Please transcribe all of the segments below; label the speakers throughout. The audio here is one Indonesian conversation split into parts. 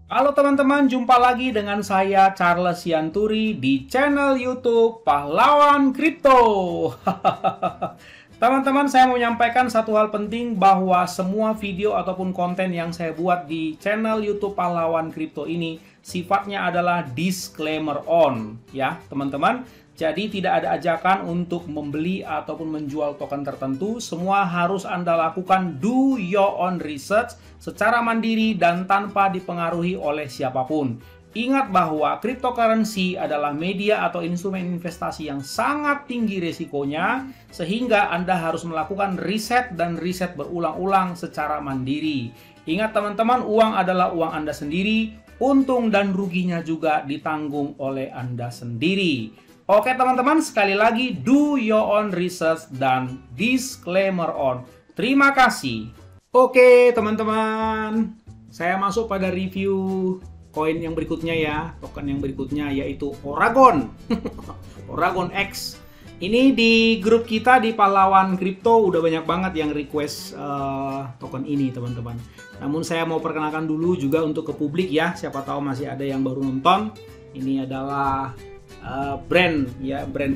Speaker 1: Halo teman-teman, jumpa lagi dengan saya Charles Sianturi di channel YouTube Pahlawan Kripto. Teman-teman, saya mau menyampaikan satu hal penting bahwa semua video ataupun konten yang saya buat di channel YouTube Pahlawan Kripto ini sifatnya adalah disclaimer on, ya teman-teman. Jadi tidak ada ajakan untuk membeli ataupun menjual token tertentu. Semua harus Anda lakukan do your own research secara mandiri dan tanpa dipengaruhi oleh siapapun. Ingat bahwa cryptocurrency adalah media atau instrumen investasi yang sangat tinggi risikonya, sehingga Anda harus melakukan riset dan riset berulang-ulang secara mandiri. Ingat teman-teman, uang adalah uang Anda sendiri, untung dan ruginya juga ditanggung oleh Anda sendiri. Oke teman-teman, sekali lagi do your own research dan disclaimer on. Terima kasih. Oke teman-teman, saya masuk pada review koin yang berikutnya ya. Token yang berikutnya yaitu Oragon. Oragon X. Ini di grup kita di Pahlawan Kripto udah banyak banget yang request token ini teman-teman. Namun saya mau perkenalkan dulu juga untuk ke publik ya. Siapa tahu masih ada yang baru nonton. Ini adalah brand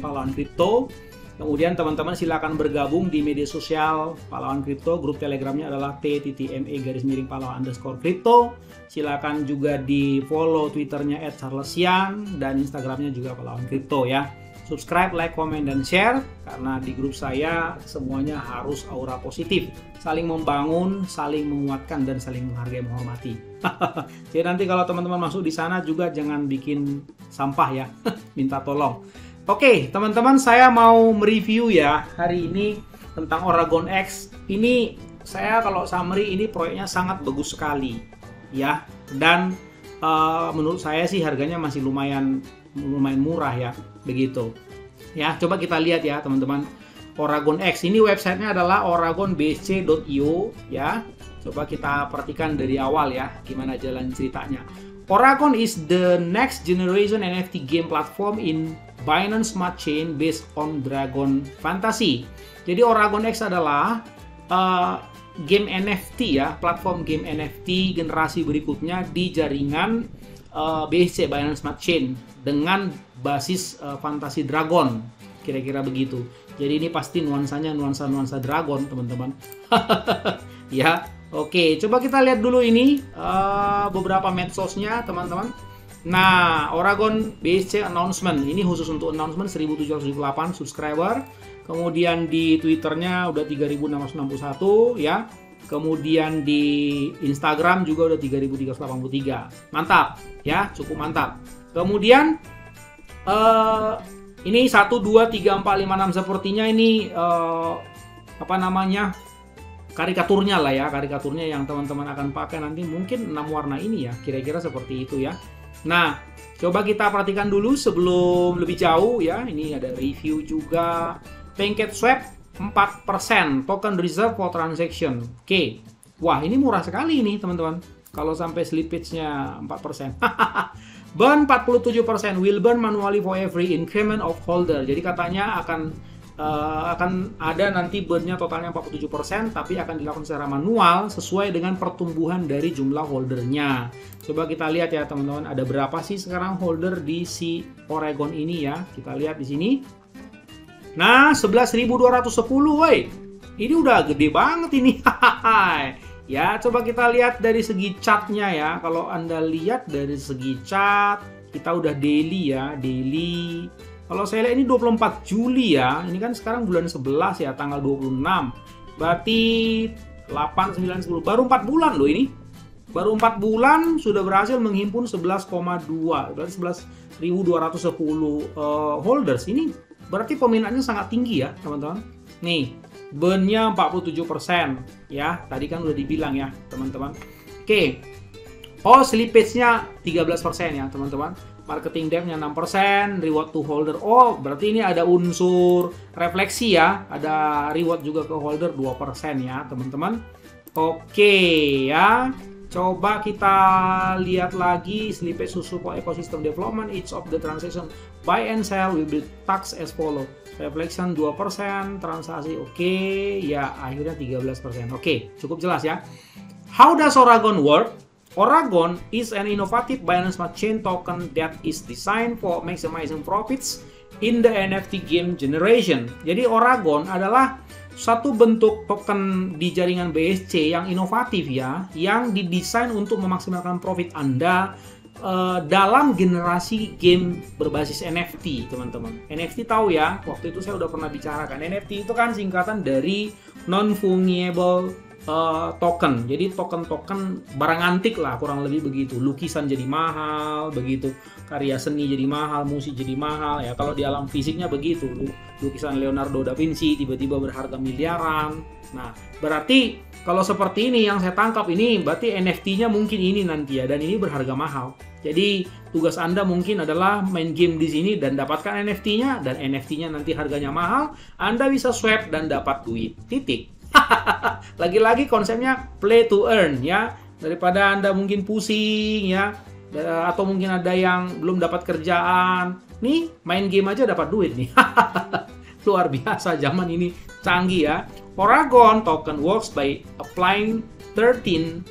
Speaker 1: Pahlawan Kripto. Kemudian teman-teman silakan bergabung di media sosial Pahlawan Kripto. Grup telegramnya adalah t.me/pahlawan_kripto. Silakan juga di follow twitternya @charlesian dan instagramnya juga Pahlawan Kripto ya. Subscribe, like, komen, dan share karena di grup saya semuanya harus aura positif, saling membangun, saling menguatkan, dan saling menghargai, menghormati. Jadi nanti kalau teman-teman masuk di sana juga jangan bikin sampah ya, minta tolong. Oke, teman-teman, saya mau mereview ya hari ini tentang Oragon X. Ini saya kalau summary ini proyeknya sangat bagus sekali ya, dan menurut saya sih harganya masih lumayan murah ya, begitu ya. Coba kita lihat ya teman-teman, Oragon X ini websitenya adalah oragonbsc.io ya. Coba kita perhatikan dari awal ya gimana jalan ceritanya. Oragon is the next generation NFT game platform in Binance Smart Chain based on Dragon Fantasy. Jadi Oragon X adalah game NFT ya, platform game NFT generasi berikutnya di jaringan BSC, Binance Smart Chain, dengan basis fantasi dragon, kira-kira begitu. Jadi ini pasti nuansanya nuansa dragon teman-teman. Ya, oke, coba kita lihat dulu ini beberapa medsosnya teman-teman. Nah, Oragon BSC announcement ini khusus untuk announcement 1778 subscriber. Kemudian di Twitternya udah 3661 ya. Kemudian di Instagram juga udah 3383. Mantap ya, cukup mantap. Kemudian ini 1 2 3 4 5 6 sepertinya ini apa namanya? Karikaturnya lah ya, karikaturnya yang teman-teman akan pakai nanti mungkin 6 warna ini ya, kira-kira seperti itu ya. Nah, coba kita perhatikan dulu sebelum lebih jauh ya. Ini ada review juga. PancakeSwap 4% token reserve for transaction. Oke. Wah, ini murah sekali ini, teman-teman. Kalau sampai slippage-nya 4%. Burn 47%, will burn manually for every increment of holder. Jadi katanya akan ada nanti burn-nya totalnya 47%, tapi akan dilakukan secara manual sesuai dengan pertumbuhan dari jumlah holdernya. Coba kita lihat ya, teman-teman, ada berapa sih sekarang holder di si Oragon ini ya. Kita lihat di sini. Nah, 11.210, woi. Ini udah gede banget ini. Ya, coba kita lihat dari segi chartnya ya. Kalau Anda lihat dari segi chart, kita udah daily ya, daily. Kalau saya lihat ini 24 Juli ya. Ini kan sekarang bulan 11 ya, tanggal 26. Berarti 8, 9, 10. Baru 4 bulan loh ini. Baru 4 bulan sudah berhasil menghimpun 11,2. Berarti 11.210 holders. Ini berarti peminatnya sangat tinggi ya, teman-teman. Nih, burn-nya 47% ya. Tadi kan udah dibilang ya, teman-teman. Oke. Oh, slippage-nya 13% ya, teman-teman. Marketing depth-nya 6%, reward to holder. Oh, berarti ini ada unsur refleksi ya. Ada reward juga ke holder 2% ya, teman-teman. Oke ya. Coba kita lihat lagi slippage support ecosystem development. Each of the transaction buy and sell will be taxed as follow. Reflection 2%, transaksi oke, ya akhirnya 13%. Oke, cukup jelas ya. How does Oragon work? Oragon is an innovative Binance Smart Chain token that is designed for maximizing profits in the NFT game generation. Jadi Oragon adalah satu bentuk token di jaringan BSC yang inovatif ya, yang didesain untuk memaksimalkan profit Anda dalam generasi game berbasis NFT, teman-teman. NFT tahu ya, waktu itu saya udah pernah bicarakan. NFT itu kan singkatan dari non-fungible token. Jadi token-token barang antik lah, kurang lebih begitu. Lukisan jadi mahal, begitu. Karya seni jadi mahal, musik jadi mahal. Ya kalau di alam fisiknya begitu. Lukisan Leonardo da Vinci tiba-tiba berharga miliaran. Nah, berarti kalau seperti ini yang saya tangkap ini, berarti NFT-nya mungkin ini nanti ya, dan ini berharga mahal. Jadi tugas Anda mungkin adalah main game di sini dan dapatkan NFT-nya, dan NFT-nya nanti harganya mahal. Anda bisa swap dan dapat duit. Titik. Lagi-lagi konsepnya play to earn ya, daripada Anda mungkin pusing ya, atau mungkin ada yang belum dapat kerjaan nih, main game aja dapat duit nih. Luar biasa, zaman ini canggih ya. Oragon token works by applying 13%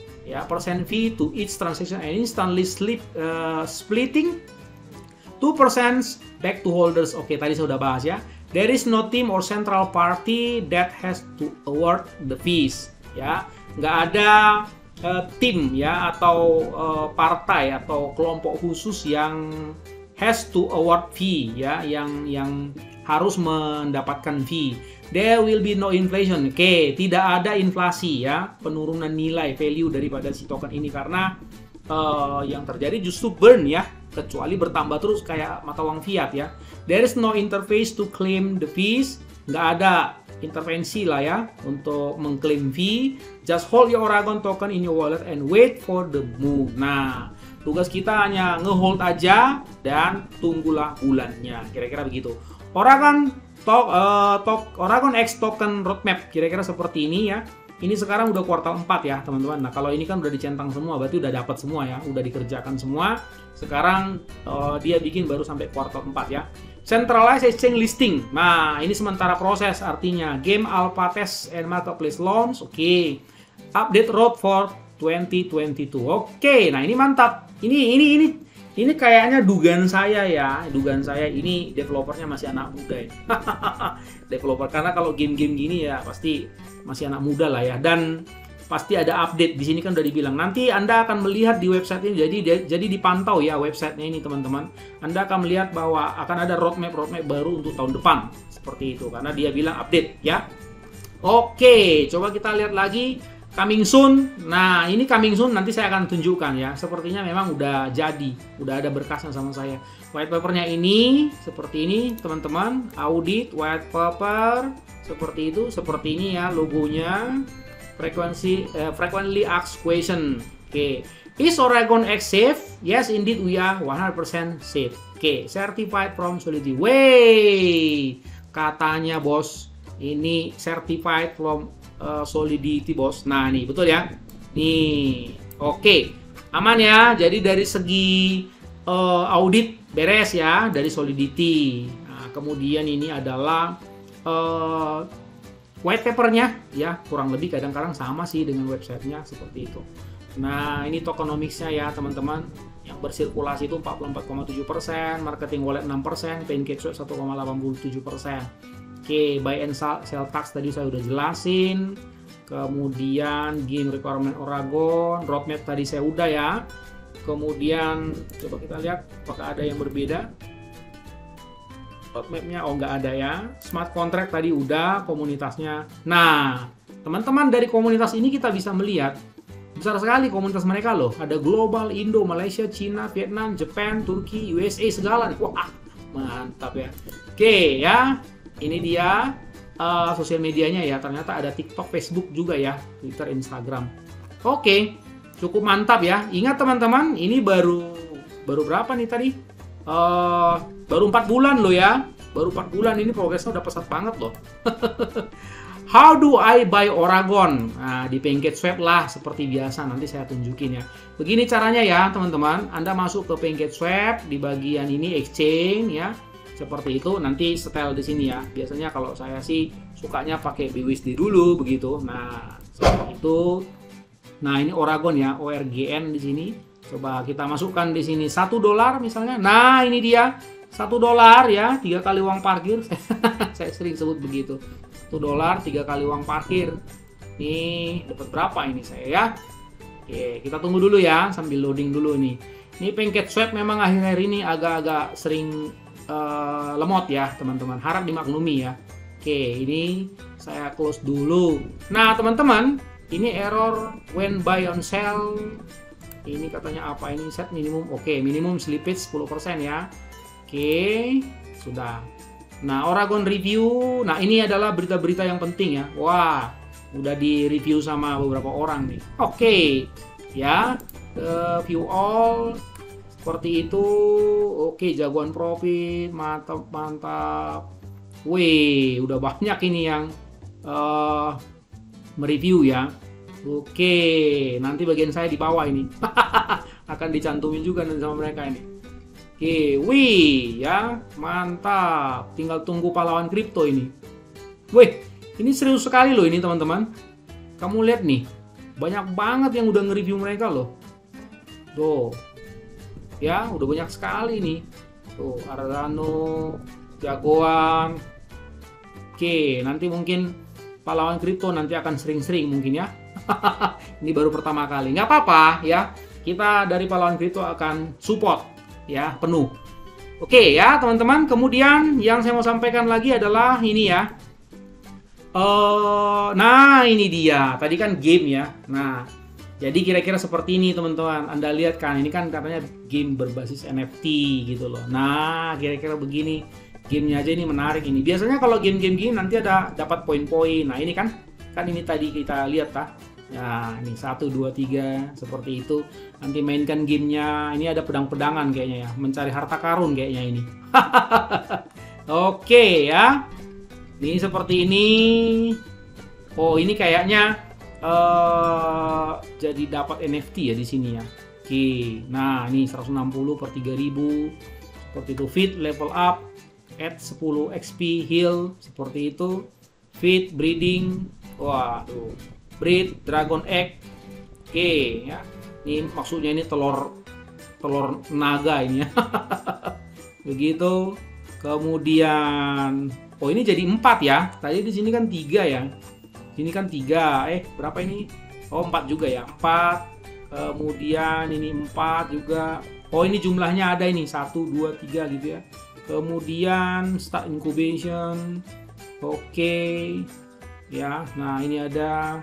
Speaker 1: fee to each transaction and instantly splitting 2% back to holders. Oke, tadi saya udah bahas ya. There is no team or central party that has to award the fees. Ya, nggak ada tim ya atau partai atau kelompok khusus yang has to award fee ya, yang harus mendapatkan fee. There will be no inflation. Oke, tidak ada inflasi ya, penurunan nilai value daripada si token ini, karena yang terjadi justru burn ya, kecuali bertambah terus kayak mata uang fiat ya. There is no interface to claim the fees. Nggak ada intervensi lah ya untuk mengklaim fee. Just hold your Oragon token in your wallet and wait for the move. Nah, tugas kita hanya ngehold aja dan tunggulah bulannya. Kira-kira begitu. Oragon X token roadmap kira-kira seperti ini ya. Ini sekarang udah kuartal 4 ya teman-teman. Nah kalau ini kan udah dicentang semua, berarti udah dapat semua ya, udah dikerjakan semua. Sekarang dia bikin baru sampai kuartal 4 ya. Centralized exchange listing. Nah ini sementara proses, artinya game alpha test and marketplace launch. Oke. Update road for 2022. Oke, nah ini mantap. Ini kayaknya dugaan saya ya. Dugaan saya ini developernya masih anak muda ya. Developer, karena kalau game-game gini ya pasti masih anak muda lah ya, dan pasti ada update. Di sini kan udah dibilang nanti Anda akan melihat di website ini, jadi dipantau ya websitenya ini teman-teman. Anda akan melihat bahwa akan ada roadmap baru untuk tahun depan seperti itu, karena dia bilang update ya. Oke, coba kita lihat lagi coming soon. Nah ini coming soon nanti saya akan tunjukkan ya. Sepertinya memang udah jadi, udah ada berkasnya sama saya. White papernya ini seperti ini teman-teman, audit white paper seperti itu, seperti ini ya logonya. Frequently asked question. Oke. Is Oragon X safe? Yes, indeed we are 100% safe. Oke, certified from Solidity. Wey, katanya bos, ini certified from Solidity bos. Nah nih betul ya. Nih, oke, aman ya. Jadi dari segi audit beres ya dari Solidity. Nah, kemudian ini adalah white papernya ya, kurang lebih kadang-kadang sama sih dengan websitenya seperti itu. Nah ini tokenomicsnya ya teman-teman, yang bersirkulasi itu 44,7%, marketing wallet 6%, PancakeSwap 1,87%. Oke, buy and sell tax tadi saya udah jelasin. Kemudian game requirement Oragon, roadmap tadi saya udah ya. Kemudian coba kita lihat apakah ada yang berbeda. Roadmapnya nggak ada ya. Smart contract tadi udah, komunitasnya. Nah teman-teman, dari komunitas ini kita bisa melihat besar sekali komunitas mereka loh. Ada global, Indo, Malaysia, Cina, Vietnam, Jepang, Turki, USA, segala nih. Wah mantap ya. Oke ya, ini dia sosial medianya ya. Ternyata ada TikTok, Facebook juga ya, Twitter, Instagram. Oke, cukup mantap ya. Ingat teman-teman, ini baru berapa nih tadi? Baru 4 bulan loh ya. Baru 4 bulan, ini progresnya udah pesat banget loh. How do I buy Oragon? Nah, di PancakeSwap lah seperti biasa, nanti saya tunjukin ya. Begini caranya ya teman-teman. Anda masuk ke PancakeSwap, di bagian ini exchange ya. Seperti itu, nanti setel di sini ya. Biasanya kalau saya sih sukanya pakai BUSD dulu begitu. Nah, seperti itu. Nah, ini Oragon ya, ORGN di sini. Coba kita masukkan di sini $1 misalnya. Nah, ini dia $1 ya, 3 kali uang parkir. Saya sering sebut begitu. $1, 3 kali uang parkir. Nih, dapat berapa ini saya ya? Oke, kita tunggu dulu ya sambil loading dulu nih. Ini Pancakeswap memang akhir-akhir ini agak-agak sering lemot ya, teman-teman. Harap dimaklumi ya. Oke, ini saya close dulu. Nah, teman-teman, ini error when buy on sell. Ini katanya apa ini? Set minimum. Oke, minimum slippage 10% ya. Oke, sudah. Nah, Oragon review. Nah, ini adalah berita-berita yang penting ya. Wah, udah di review sama beberapa orang nih. Oke, ya. View all seperti itu. Oke, jagoan profit, mantap, mantap. Wih, udah banyak ini yang mereview ya. Oke, nanti bagian saya di bawah ini akan dicantumin juga nanti sama mereka ini. Oke, wih ya, mantap. Tinggal tunggu pahlawan kripto ini. Wih, ini serius sekali loh ini teman-teman. Kamu lihat nih, banyak banget yang udah nge-review mereka loh. Tuh, ya udah banyak sekali nih. Tuh, Cardano, jagoan. Oke, nanti mungkin pahlawan kripto nanti akan sering-sering mungkin ya. Ini baru pertama kali, nggak apa-apa ya. Kita dari pahlawan kripto akan support ya penuh. Oke ya teman-teman. Kemudian yang saya mau sampaikan lagi adalah ini ya. Nah ini dia. Tadi kan game ya. Nah jadi kira-kira seperti ini teman-teman. Anda lihat kan ini kan katanya game berbasis NFT gitu loh. Nah kira-kira begini. Gamenya aja ini menarik ini. Biasanya kalau game-game gini nanti ada dapat poin-poin. Nah ini kan ini tadi kita lihat tah. Ya ini 1, 2, 3 seperti itu. Nanti mainkan gamenya. Ini ada pedang-pedangan kayaknya ya. Mencari harta karun kayaknya ini. Oke ya. Ini seperti ini. Oh ini kayaknya jadi dapat NFT ya di sini ya. Oke. Nah ini 160 per 3000. Seperti itu. Feed level up. Add 10 XP heal. Seperti itu. Feed breeding. Wah tuh. Breed dragon egg. Oke ya. Ini maksudnya ini telur naga ini ya. Begitu. Kemudian oh ini jadi 4 ya. Tadi di sini kan 3 ya. Sini kan 3. Berapa ini? Oh 4 juga ya. 4. Kemudian ini 4 juga. Oh ini jumlahnya ada ini 1 2 3 gitu ya. Kemudian start incubation. Oke. Ya, nah ini ada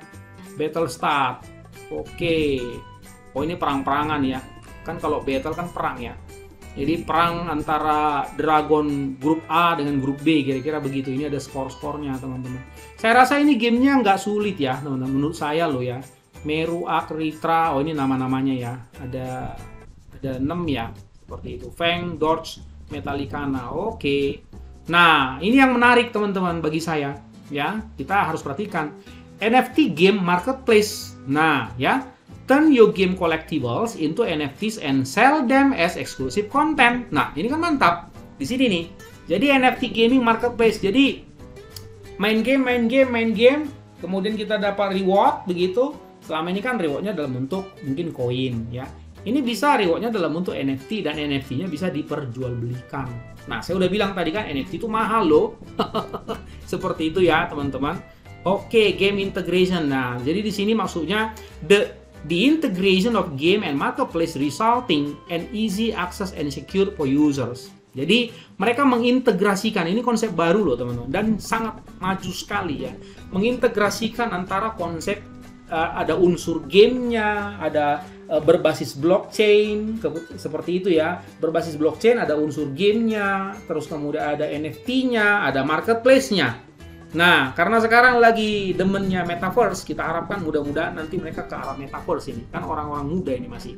Speaker 1: battle start. Oke. Oh ini perang-perangan ya. Kan kalau battle kan perang ya. Jadi perang antara Dragon grup A dengan grup B kira-kira begitu. Ini ada skor-skornya teman-teman. Saya rasa ini gamenya nggak sulit ya teman-teman. Menurut saya loh ya. Meru, Akritra. Oh ini nama-namanya ya. Ada 6 ya. Seperti itu. Feng, Dodge, Metallicana. Oke. Nah ini yang menarik teman-teman bagi saya. Ya, kita harus perhatikan NFT game marketplace. Nah, ya, turn your game collectibles into NFTs and sell them as exclusive content. Nah, ini kan mantap di sini nih. Jadi NFT gaming marketplace. Jadi main game, kemudian kita dapat reward begitu. Selama ini kan rewardnya dalam bentuk mungkin koin ya. Ini bisa rewardnya dalam bentuk NFT dan NFT-nya bisa diperjualbelikan. Nah, saya udah bilang tadi kan NFT itu mahal loh. Seperti itu ya, teman-teman. Oke, game integration. Nah, jadi di sini maksudnya the integration of game and marketplace resulting and easy access and secure for users. Jadi, mereka mengintegrasikan, ini konsep baru loh, teman-teman, dan sangat maju sekali ya. Mengintegrasikan antara konsep ada unsur gamenya, ada berbasis blockchain seperti itu ya. Berbasis blockchain ada unsur gamenya, terus kemudian ada NFT-nya, ada marketplace-nya. Nah, karena sekarang lagi demennya metaverse, kita harapkan mudah-mudahan nanti mereka ke arah metaverse ini. Kan orang-orang muda ini masih.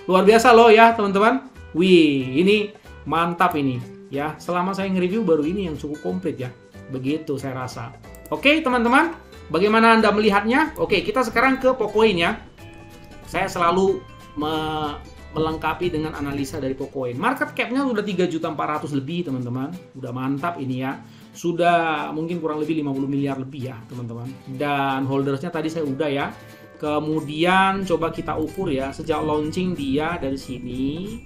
Speaker 1: Luar biasa loh ya teman-teman. Wih, ini mantap ini ya. Selama saya nge-review baru ini yang cukup komplit ya. Begitu saya rasa. Oke teman-teman, bagaimana Anda melihatnya? Oke, kita sekarang ke Pocoin ya. Saya selalu melengkapi dengan analisa dari Pocoin. Market cap-nya udah 3.400.000 lebih, teman-teman. Udah mantap ini ya. Sudah mungkin kurang lebih 50 miliar lebih ya, teman-teman. Dan holdersnya tadi saya udah ya. Kemudian coba kita ukur ya, sejak launching dia dari sini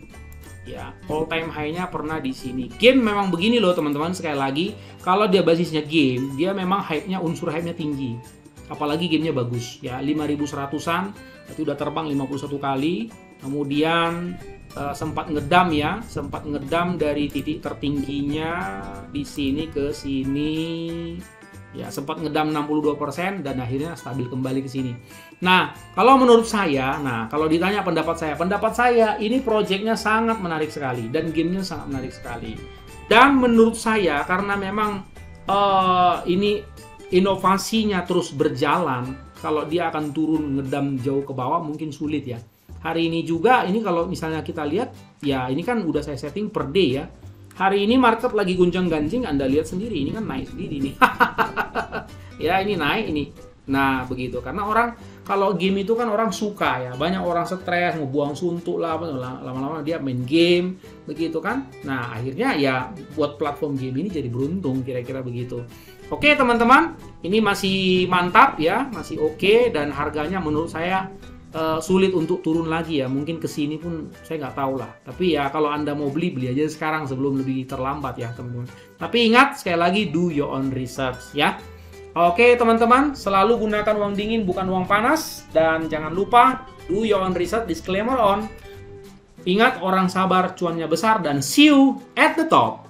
Speaker 1: ya, all time high-nya pernah di sini. Game memang begini loh teman-teman, sekali lagi kalau dia basisnya game, dia memang hype-nya, unsur hype-nya tinggi. Apalagi gamenya bagus ya, 5.100-an itu udah terbang 51 kali. Kemudian sempat ngedam ya, sempat ngedam dari titik tertingginya di sini ke sini. Ya, sempat ngedam 62% dan akhirnya stabil kembali ke sini. Nah, kalau menurut saya, kalau ditanya pendapat saya ini proyeknya sangat menarik sekali dan gamenya sangat menarik sekali. Dan menurut saya karena memang ini inovasinya terus berjalan, kalau dia akan turun ngedam jauh ke bawah mungkin sulit ya. Hari ini juga ini kalau misalnya kita lihat, ya ini kan udah saya setting per day ya. Hari ini market lagi gonjang-ganjing, Anda lihat sendiri, ini kan naik sendiri nih. Ya, ini naik ini. Nah, begitu. Karena orang, kalau game itu kan orang suka ya. Banyak orang stres, ngebuang suntuk lah, lama-lama dia main game, begitu kan. Nah, akhirnya ya buat platform game ini jadi beruntung, kira-kira begitu. Oke, teman-teman. Ini masih mantap ya, masih oke. Dan harganya menurut saya sulit untuk turun lagi ya, mungkin kesini pun saya nggak tahu lah. Tapi ya kalau Anda mau beli aja sekarang sebelum lebih terlambat ya teman-teman. Tapi ingat sekali lagi, do your own research ya. Oke teman-teman, selalu gunakan uang dingin bukan uang panas, dan jangan lupa do your own research, disclaimer on. Ingat, orang sabar cuannya besar, dan see you at the top.